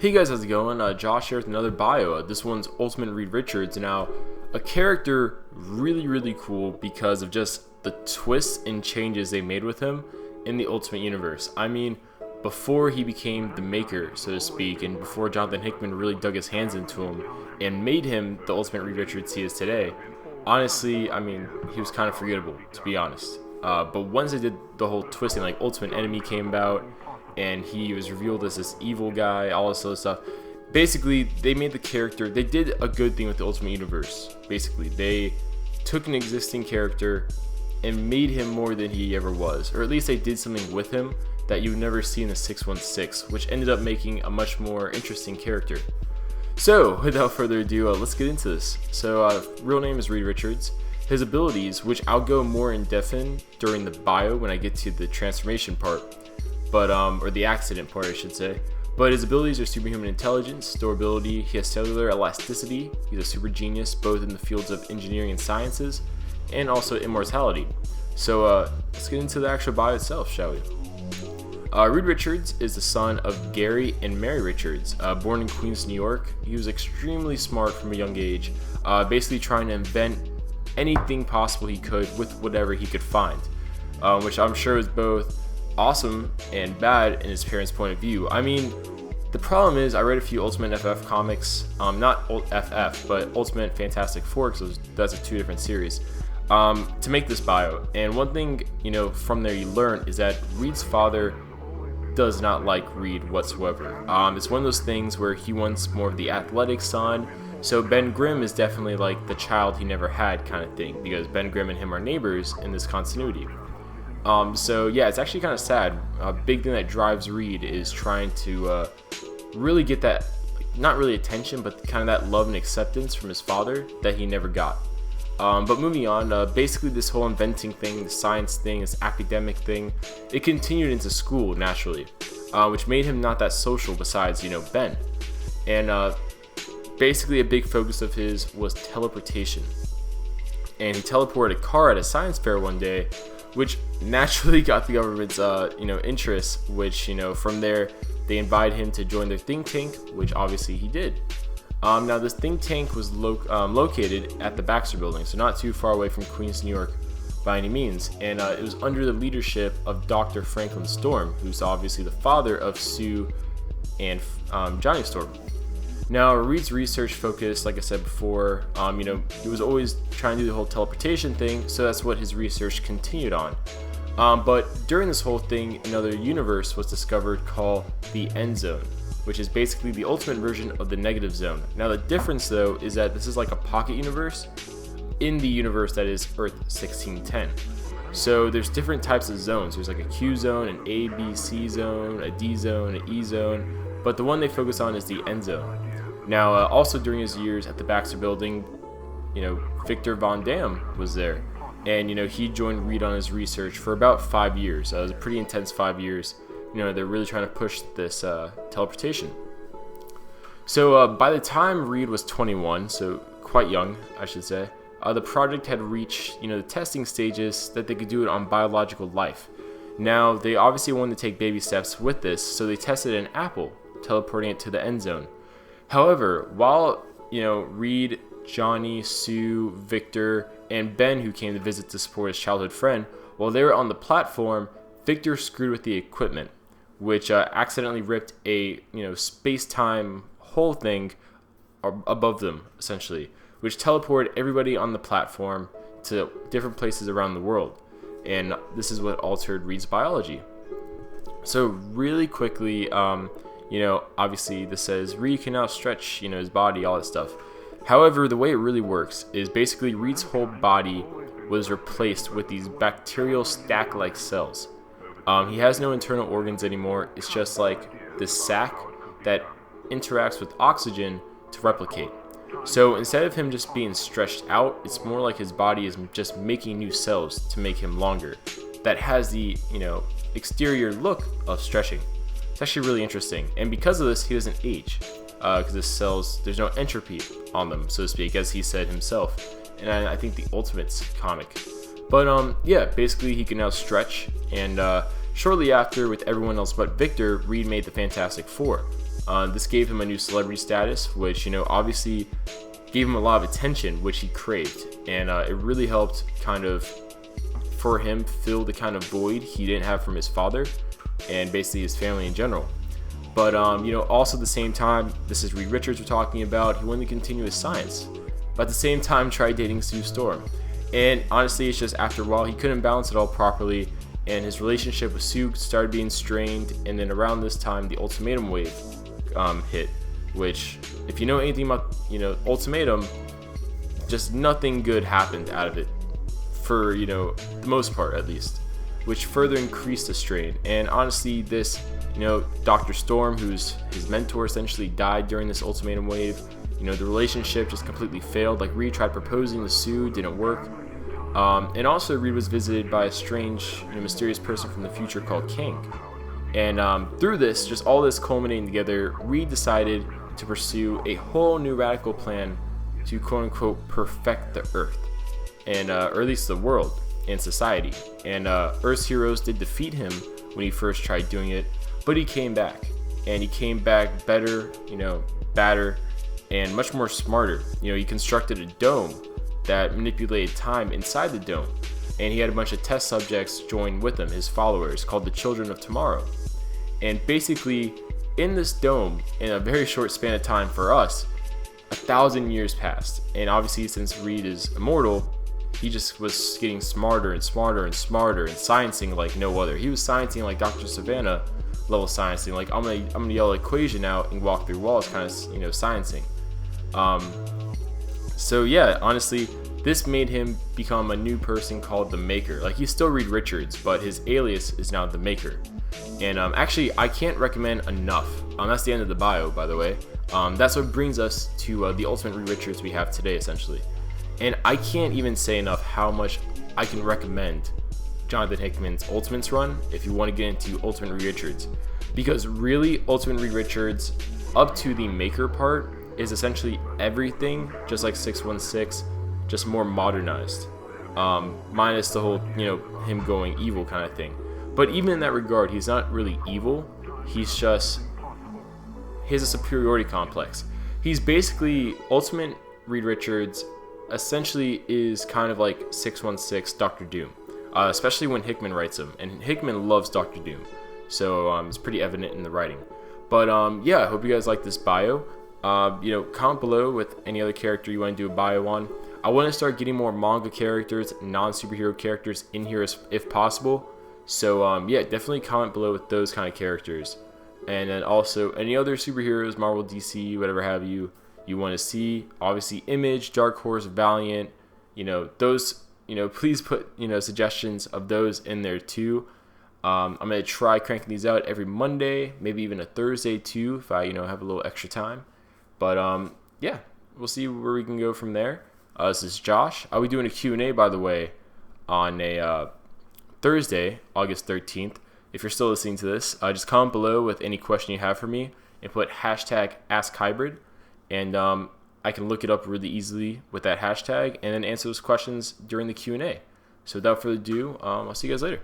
Hey guys, how's it going? Josh here with another bio. This one's Ultimate Reed Richards. Now, a character really cool because of just the twists and changes they made with him in the Ultimate Universe. I mean, before he became the Maker, so to speak, and before Jonathan Hickman really dug his hands into him and made him the Ultimate Reed Richards he is today, honestly, I mean, he was kind of forgettable, to be honest. But once they did the whole twisting, like Ultimate Enemy came about, and he was revealed as this evil guy, all this other stuff. Basically, they made the character, they did a good thing with the Ultimate Universe. Basically, they took an existing character and made him more than he ever was. Or at least they did something with him that you would never see in the 616, which ended up making a much more interesting character. So, without further ado, let's get into this. So, real name is Reed Richards. His abilities, which I'll go more in depth in during the bio when I get to the transformation part, or the accident part, I should say. But his abilities are superhuman intelligence, durability, he has cellular elasticity, he's a super genius both in the fields of engineering and sciences, and also immortality. So let's get into the actual bio itself, shall we? Reed Richards is the son of Gary and Mary Richards. Born in Queens, New York, he was extremely smart from a young age, basically trying to invent anything possible he could with whatever he could find, which I'm sure was both awesome and bad in his parents' point of view. I mean, the problem is I read a few Ultimate FF comics, not FF, but Ultimate Fantastic Four, because that's a two different series, to make this bio. And one thing, from there you learn is that Reed's father does not like Reed whatsoever. It's one of those things where he wants more of the athletic son. So Ben Grimm is definitely like the child he never had kind of thing, because Ben Grimm and him are neighbors in this continuity. So yeah, it's actually kind of sad. A big thing that drives Reed is trying to really get that, not really attention, but kind of that love and acceptance from his father that he never got. But moving on, basically this whole inventing thing, the science thing, this academic thing, it continued into school naturally, which made him not that social besides, Ben. And basically a big focus of his was teleportation. And he teleported a car at a science fair one day, which naturally got the government's, interest, which, from there, they invited him to join their think tank, which obviously he did. Now, this think tank was located at the Baxter Building, so not too far away from Queens, New York, by any means, and it was under the leadership of Dr. Franklin Storm, who's obviously the father of Sue and Johnny Storm. Now, Reed's research focused, like I said before, he was always trying to do the whole teleportation thing, so that's what his research continued on. But during this whole thing, another universe was discovered called the End Zone, which is basically the ultimate version of the Negative Zone. Now, the difference, though, is that this is like a pocket universe in the universe that is Earth 1610. So there's different types of zones. There's like a Q zone, an A, B, C zone, a D zone, an E zone, but the one they focus on is the End Zone. Now, also during his years at the Baxter Building, Victor Von Dam was there. And, he joined Reed on his research for about 5 years. It was a pretty intense 5 years. They're really trying to push this teleportation. So by the time Reed was 21, so quite young, I should say, the project had reached, the testing stages that they could do it on biological life. Now, they obviously wanted to take baby steps with this, so they tested an apple, teleporting it to the End Zone. However, while, Reed, Johnny, Sue, Victor, and Ben, who came to visit to support his childhood friend, while they were on the platform, Victor screwed with the equipment, which accidentally ripped a, space-time whole thing above them, essentially, which teleported everybody on the platform to different places around the world. And this is what altered Reed's biology. So really quickly, obviously this says Reed can now stretch, his body, all that stuff. However, the way it really works is basically Reed's whole body was replaced with these bacterial stack-like cells. He has no internal organs anymore. It's just like this sac that interacts with oxygen to replicate. So instead of him just being stretched out, it's more like his body is just making new cells to make him longer. That has the, exterior look of stretching. It's actually really interesting. And because of this, he doesn't age. Because the cells, there's no entropy on them, so to speak, as he said himself. And I think the Ultimates comic. But yeah, basically he can now stretch. And shortly after, with everyone else but Victor, Reed made the Fantastic Four. This gave him a new celebrity status, which, obviously gave him a lot of attention, which he craved. And it really helped kind of, for him, fill the kind of void he didn't have from his father and basically his family in general. But, also at the same time, this is Reed Richards we're talking about. He wanted to continue his science, but at the same time tried dating Sue Storm. And honestly, it's just after a while, he couldn't balance it all properly, and his relationship with Sue started being strained. And then around this time, the ultimatum wave hit, which, if you know anything about, ultimatum, just nothing good happened out of it for, the most part at least, which further increased the strain. And honestly, this, Dr. Storm, who's his mentor, essentially died during this ultimatum wave. The relationship just completely failed. Like, Reed tried proposing to Sue, didn't work. And also, Reed was visited by a strange, mysterious person from the future called King. And through this, just all this culminating together, Reed decided to pursue a whole new radical plan to quote-unquote perfect the Earth, and or at least the world and society. And Earth's heroes did defeat him when he first tried doing it, but he came back. And he came back better, badder, and much more smarter. He constructed a dome that manipulated time inside the dome, and he had a bunch of test subjects join with him, his followers, called the Children of Tomorrow. And basically, in this dome, in a very short span of time for us, 1,000 years passed. And obviously, since Reed is immortal, he just was getting smarter and smarter and smarter and sciencing like no other. He was sciencing like Dr. Savannah level sciencing, like I'm gonna yell an equation out and walk through walls kind of, sciencing. So yeah, honestly, this made him become a new person called the Maker. Like, he's still Reed Richards, but his alias is now the Maker. And actually, I can't recommend enough. That's the end of the bio, by the way. That's what brings us to the Ultimate Reed Richards we have today, essentially. And I can't even say enough how much I can recommend Jonathan Hickman's Ultimates run if you want to get into Ultimate Reed Richards. Because really, Ultimate Reed Richards, up to the Maker part, is essentially everything just like 616, just more modernized, minus the whole him going evil kind of thing. But even in that regard, he's not really evil. He has a superiority complex. He's basically Ultimate Reed Richards essentially is kind of like 616 Doctor Doom, especially when Hickman writes him, and Hickman loves Doctor Doom, so it's pretty evident in the writing. But yeah, I hope you guys like this bio. Comment below with any other character you want to do a bio on. I want to start getting more manga characters, non-superhero characters in here if possible. So yeah, definitely comment below with those kind of characters. And then also any other superheroes, Marvel, DC, whatever have you want to see. Obviously Image, Dark Horse, Valiant, those, please put, suggestions of those in there too. I'm going to try cranking these out every Monday, maybe even a Thursday too, if I, have a little extra time. But yeah, we'll see where we can go from there. This is Josh. I'll be doing a Q&A, by the way, on a Thursday, August 13th. If you're still listening to this, just comment below with any question you have for me and put hashtag AskHybrid, and I can look it up really easily with that hashtag and then answer those questions during the Q&A. So without further ado, I'll see you guys later.